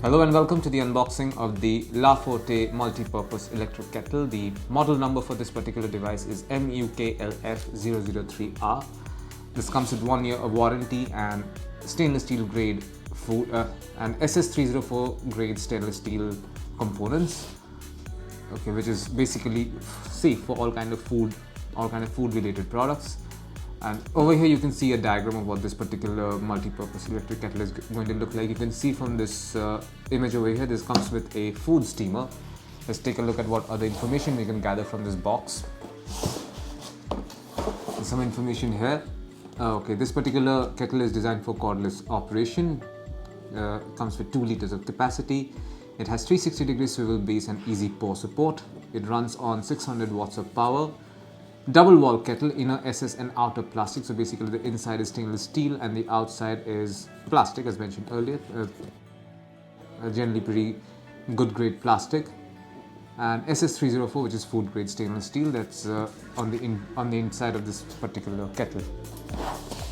Hello and welcome to the unboxing of the Forte Multipurpose electric kettle. The model number for this particular device is MUKLF003R. This comes with 1 year of warranty and stainless steel grade food and SS304 grade stainless steel components. Okay, which is basically safe for all kind of food related products. And over here you can see a diagram of what this particular multi-purpose electric kettle is going to look like. You can see from this image over here, this comes with a food steamer. Let's take a look at what other information we can gather from this box. Some information here. Okay, this particular kettle is designed for cordless operation. Comes with 2 liters of capacity. It has 360-degree swivel base and easy pour support. It runs on 600 watts of power. Double wall kettle, inner SS and outer plastic. So basically the inside is stainless steel and the outside is plastic, as mentioned earlier. Generally pretty good grade plastic. And SS304, which is food grade stainless steel, that's on the inside of this particular kettle.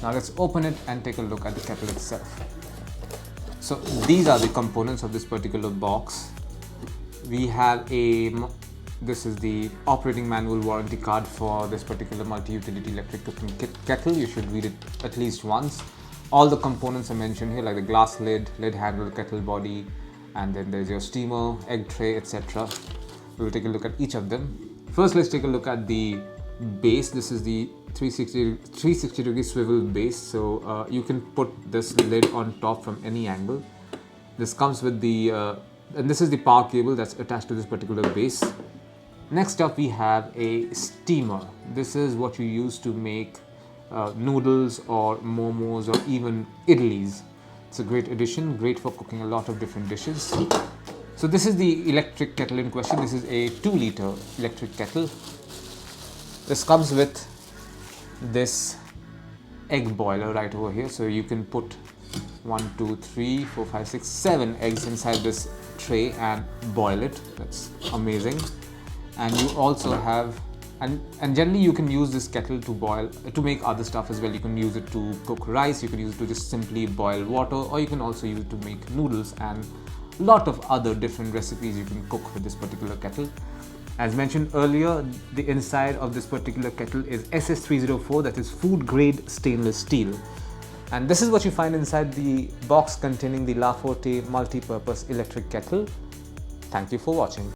Now let's open it and take a look at the kettle itself. So these are the components of this particular box. We have this is the operating manual warranty card for this particular multi-utility electric cooking kettle. You should read it at least once. All the components are mentioned here, like the glass lid handle, kettle body, and then there's your steamer, egg tray, etc. We'll take a look at each of them. First, let's take a look at the base. This is the 360 degree swivel base, so you can put this lid on top from any angle. This comes with the and this is the power cable that's attached to this particular base. Next up, we have a steamer. This is what you use to make noodles or momos or even idlis. It's a great addition, great for cooking a lot of different dishes. So this is the electric kettle in question. This is a 2-liter electric kettle. This comes with this egg boiler right over here. So you can put 1, 2, 3, 4, 5, 6, 7 eggs inside this tray and boil it. That's amazing. And you also have, and generally you can use this kettle to make other stuff as well. You can use it to cook rice, you can use it to just simply boil water, or you can also use it to make noodles and a lot of other different recipes you can cook with this particular kettle. As mentioned earlier, the inside of this particular kettle is SS304, that is food grade stainless steel. And this is what you find inside the box containing the Forte Multipurpose electric kettle. Thank you for watching.